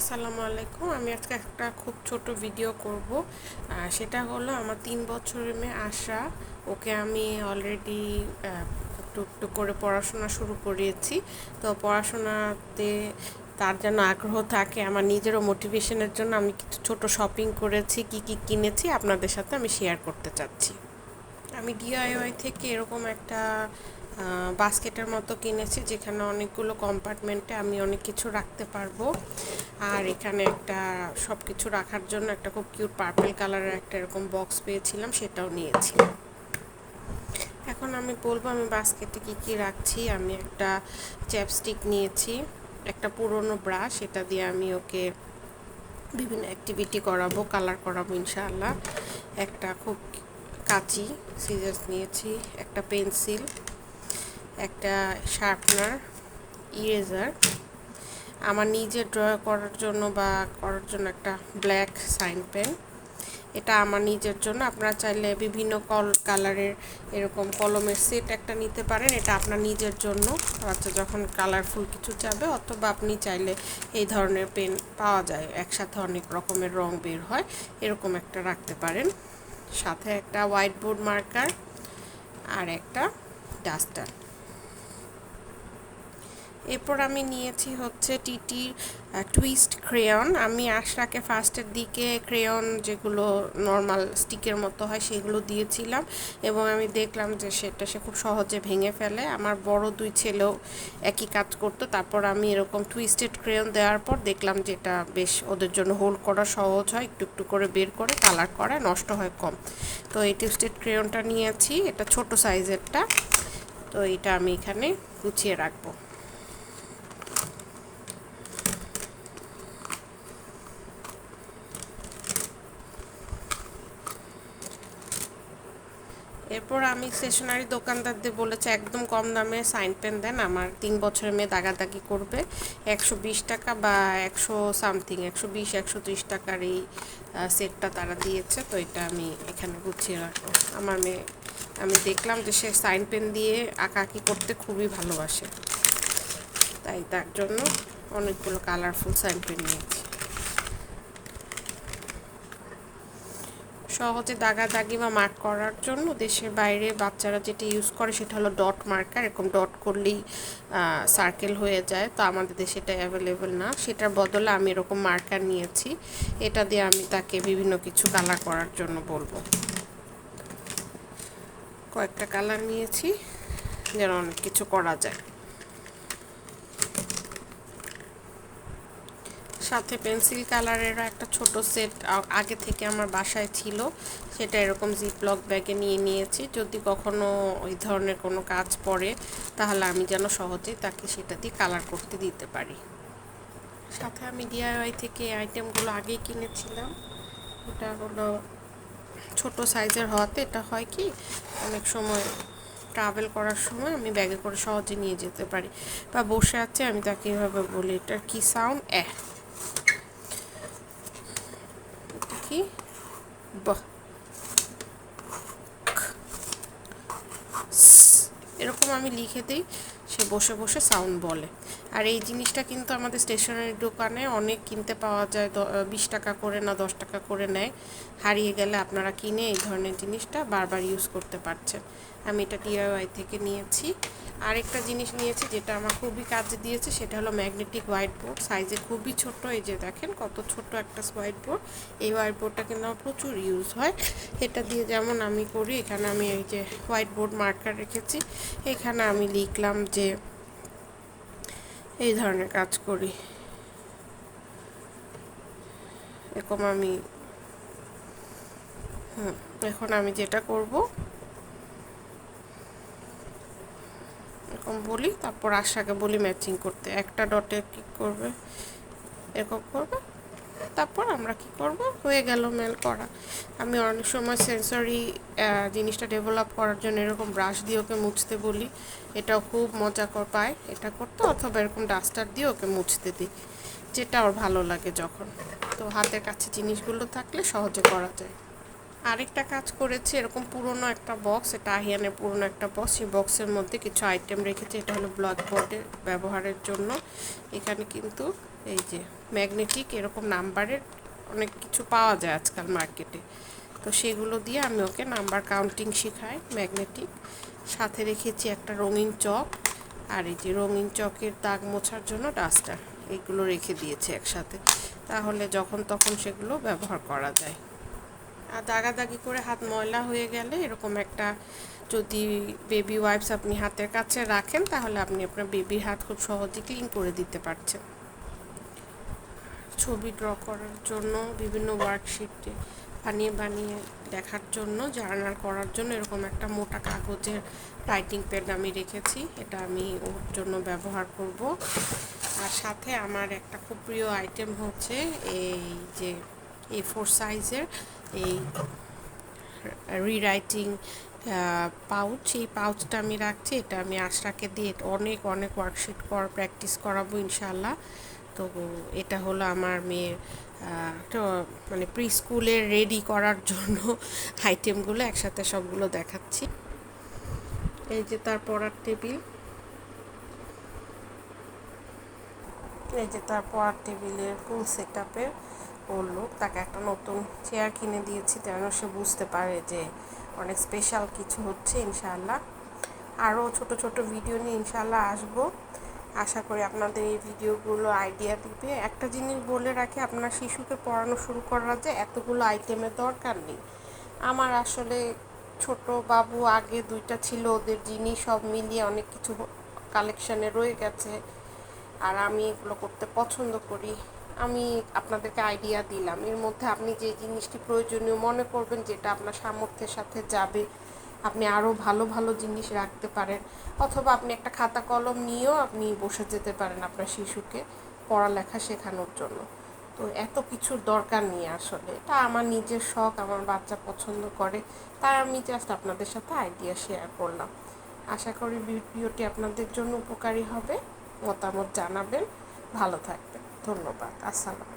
আসসালামু আলাইকুম। আমি আজকে একটা খুব ছোট ভিডিও করব। সেটা হলো আমার 3 বছরের মেয়ে আশা। ওকে আমি অলরেডি একটু একটু করে পড়াশোনা শুরু করিয়েছি। তো পড়াশোনাতে তার যেন আগ্রহ থাকে, আমার নিজেরও মোটিভেশনের জন্য আমি কিছু ছোট শপিং করেছি, কি কি কিনেছি আপনাদের সাথে আমি শেয়ার করতে চাচ্ছি। আমি ডিআইওয়াই থেকে এরকম একটা বাস্কেটের মতো কিনেছি, যেখানে অনেকগুলো কম্পার্টমেন্টে আমি অনেক কিছু রাখতে পারবো। আর এখানে একটা সব কিছু রাখার জন্য একটা খুব কিউট পার্পল কালারের একটা এরকম বক্স পেয়েছিলাম, সেটাও নিয়েছি। এখন আমি বলবো আমি বাস্কেটে কি কি রাখছি। আমি একটা চ্যাপস্টিক নিয়েছি, একটা পুরনো ব্রাশ, এটা দিয়ে আমি ওকে বিভিন্ন অ্যাক্টিভিটি করাবো, কালার করাবো ইনশাআল্লাহ। একটা খুব কাঁচি সিজার্স নিয়েছি, একটা পেন্সিল, একটা শার্পনার, ইরেজার, আমার নিজের ড্র করার জন্য একটা ব্ল্যাক সাইন পেন, এটা আমার নিজের জন্য। আপনারা চাইলে বিভিন্ন কালারের এরকম কলমের সেট একটা নিতে পারেন, এটা আপনার নিজের জন্য, বাচ্চা যখন কালারফুল কিছু চাবে। অথবা আপনি চাইলে এই ধরনের পেন পাওয়া যায়, একসাথে অনেক রকমের রং বের হয়, এরকম একটা রাখতে পারেন। সাথে একটা হোয়াইট বোর্ড মার্কার আর একটা ডাস্টার। এরপর আমি নিয়েছি হচ্ছে টিটি টুইস্ট ক্রেয়ন। আমি আশরাকে ফার্স্টের দিকে ক্রেয়ন যেগুলো নর্মাল স্টিকের মতো হয় সেগুলো দিয়েছিলাম, এবং আমি দেখলাম যে সে খুব সহজে ভেঙে ফেলে। আমার বড় 2 ছেলেও একই কাজ করতো। তারপর আমি এরকম টুইস্টেড ক্রেয়ন দেওয়ার পর দেখলাম যে এটা বেশ ওদের জন্য হোল্ড করা সহজ হয়, একটু একটু করে বের করে কালার করা নষ্ট হয় কম। তো এই টুইস্টেড ক্রেয়নটা নিয়েছি, এটা ছোট সাইজেরটা। তো এটা আমি এখানে গুছিয়ে রাখবো। এরপর আমি স্টেশনারি দোকানদারদের বলেছি একদম কম দামে সাইন পেন দেন, আমার 3 বছরের মেয়ে দাগাদাগি করবে। 120 টাকা বা 100 সামথিং, 120-130 টাকার এই সেটটা তারা দিয়েছে। তো এটা আমি এখানে গুছিয়ে রাখবো। আমার মেয়ে, আমি দেখলাম যে সে সাইন পেন দিয়ে আঁকাআঁকি করতে খুবই ভালোবাসে, তাই তার জন্য অনেকগুলো কালারফুল সাইন পেন নিয়েছি। সহজে দাগাদাগি বা মার্ক করার জন্য দেশের বাইরে বাচ্চারা যেটা ইউজ করে সেটা হলো ডট মার্কার। এরকম ডট করলেই সার্কেল হয়ে যায়, তো আমাদের দেশে এটা অ্যাভেলেবেল না। সেটার বদলে আমি এরকম মার্কার নিয়েছি, এটা দিয়ে আমি তাকে বিভিন্ন কিছু কালার করার জন্য বলবো। কয়েকটা কালার নিয়েছি যেন অনেক কিছু করা যায়। সাথে পেন্সিল কালারেরও একটা ছোট সেট আগে থেকে আমার বাসায় ছিল, সেটা এরকম জিপলক ব্যাগে নিয়ে নিয়েছি। যদি কখনো ওই ধরনের কোনো কাজ পড়ে তাহলে আমি যেন সহজেই তাকে সেটা দিয়ে কালার করতে দিতে পারি। সাথে আমি ডিআইওয়াই থেকে এই আইটেমগুলো আগেই কিনেছিলাম। এটা হলো ছোট সাইজের হওয়াতে এটা হয় কি অনেক সময় ট্রাভেল করার সময় আমি ব্যাগে করে সহজে নিয়ে যেতে পারি, বা বসে আছে আমি তাকে এভাবে বলি এটার কি সাউন্ড, কি বাহ, এরকম আমি লিখে দিই, সে বসে বসে সাউন্ড বলে। আর এই জিনিসটা কিন্তু আমাদের স্টেশনারি দোকানে অনেক কিনতে পাওয়া যায়, 20 টাকা করে না 10 টাকা করে নেয়। হারিয়ে গেলে আপনারা কিনে এই ধরনের জিনিসটা বারবার ইউজ করতে পারছেন। আমি এটা ডিআইওয়াই থেকে নিয়েছি। আরেকটা জিনিস নিয়েছি যেটা আমার খুবই কাজে দিয়েছে, সেটা হলো ম্যাগনেটিক হোয়াইট বোর্ড। সাইজে খুবই ছোট, এই যে দেখেন কত ছোট একটা হোয়াইট বোর্ড। এই হোয়াইট বোর্ডটা কিন্তু আমার প্রচুর ইউজ হয়। এটা দিয়ে যেমন আমি করি, এখানে আমি এই যে হোয়াইট বোর্ড মার্কার রেখেছি, এখানে আমি লিখলাম যে এই ধরনের কাজ করি। এরকম আমি এখন আমি যেটা করব এরকম বলি, তারপর আশাকে বলি ম্যাচিং করতে, একটা ডটে ক্লিক করবে, এরকম করবে, তারপর আমরা কি করব, হয়ে গেল মেল করা। আমি অনেক সময় সেন্সরি জিনিসটা ডেভেলপ করার জন্য এরকম ব্রাশ দিয়ে ওকে মুছতে বলি, এটাও খুব মজা পায় এটা করতে। অথবা এরকম ডাস্টার দিয়ে ওকে মুছতে দিই, যেটা ওর ভালো লাগে যখন। তো হাতের কাছে জিনিসগুলো থাকলে সহজে করা যায়। আরেকটা কাজ করেছি, এরকম পুরনো একটা বক্স, এটা আহিয়ানের পুরনো একটা বক্স, সেই বক্সের মধ্যে কিছু আইটেম রেখেছি, এটা হলো ব্ল্যাকবোর্ডে ব্যবহারের জন্য। এখানে কিন্তু এই যে ম্যাগনেটিক এরকম নাম্বারের অনেক কিছু পাওয়া যায় আজকাল মার্কেটে। তো সেগুলো দিয়ে আমি ওকে নাম্বার কাউন্টিং শেখাই ম্যাগনেটিক। সাথে রেখেছি একটা রঙিন চক, আর এই যে রঙিন চকের দাগ মোছার জন্য ডাস্টার, এগুলো রেখে দিয়েছি একসাথে, তাহলে যখন তখন সেগুলো ব্যবহার করা যায়। আর দাগাদাগি করে হাত ময়লা হয়ে গেলে এরকম একটা যদি বেবি ওয়াইপস আপনি হাতের কাছে রাখেন, তাহলে আপনি আপনার বেবির হাত খুব সহজে ক্লিন করে দিতে পারছেন। ছবি ড্র করার জন্য, বিভিন্ন ওয়ার্কশিট বানিয়ে বানিয়ে দেখার জন্য, জার্নাল করার জন্য এরকম একটা মোটা কাগজের রাইটিং প্যাড আমি রেখেছি, এটা আমি ওর জন্য ব্যবহার করব। আর সাথে আমার একটা খুব প্রিয় আইটেম হচ্ছে এই যে A4 সাইজের এই রিরাইটিং পাউচ। এই পাউচটা আমি রাখছি, এটা আমি আশরাকে দিয়ে অনেক অনেক ওয়ার্কশিট প্র্যাকটিস করাবো ইনশাল্লাহ। তো এটা হলো আমার মেয়ের মানে প্রি স্কুলে রেডি করার জন্য আইটেমগুলো একসাথে সবগুলো দেখাচ্ছি। এই যে তার পড়ার টেবিল, এই যে তার পড়ার টেবিলের ফুল সেট আপের ওর লুক। তাকে একটা নতুন চেয়ার কিনে দিয়েছি যেন সে বুঝতে পারে যে অনেক স্পেশাল কিছু হচ্ছে ইনশাআল্লাহ। আরও ছোট ছোট ভিডিও নিয়ে ইনশাআল্লাহ আসবো। আশা করি আপনাদের এই ভিডিওগুলো আইডিয়া দিবে। একটা জিনিস বলে রাখি, আপনার শিশুকে পড়ানো শুরু করার যে এতগুলো আইটেমের দরকার নেই। আমার আসলে ছোট বাবু আগে দুইটা ছিল, ওদের জিনিস সব মিলিয়ে অনেক কিছু কালেকশানে রয়ে গেছে, আর আমি এগুলো করতে পছন্দ করি। আমি আপনাদেরকে আইডিয়া দিলাম, এর মধ্যে আপনি যে জিনিসটি প্রয়োজনীয় মনে করবেন, যেটা আপনার সামর্থ্যের সাথে যাবে, আপনি আরও ভালো ভালো জিনিস রাখতে পারেন। অথবা আপনি একটা খাতা কলম নিয়েও আপনি বসে যেতে পারেন আপনার শিশুকে পড়ালেখা শেখানোর জন্য। তো এত কিছুর দরকার নেই আসলে, এটা আমার নিজের শখ, আমার বাচ্চা পছন্দ করে, তাই আমি জাস্ট আপনাদের সাথে আইডিয়া শেয়ার করলাম। আশা করি ভিডিওটি আপনাদের জন্য উপকারী হবে। মতামত জানাবেন। ভালো থাকবেন। ধন্যবাদ। আসসালাম।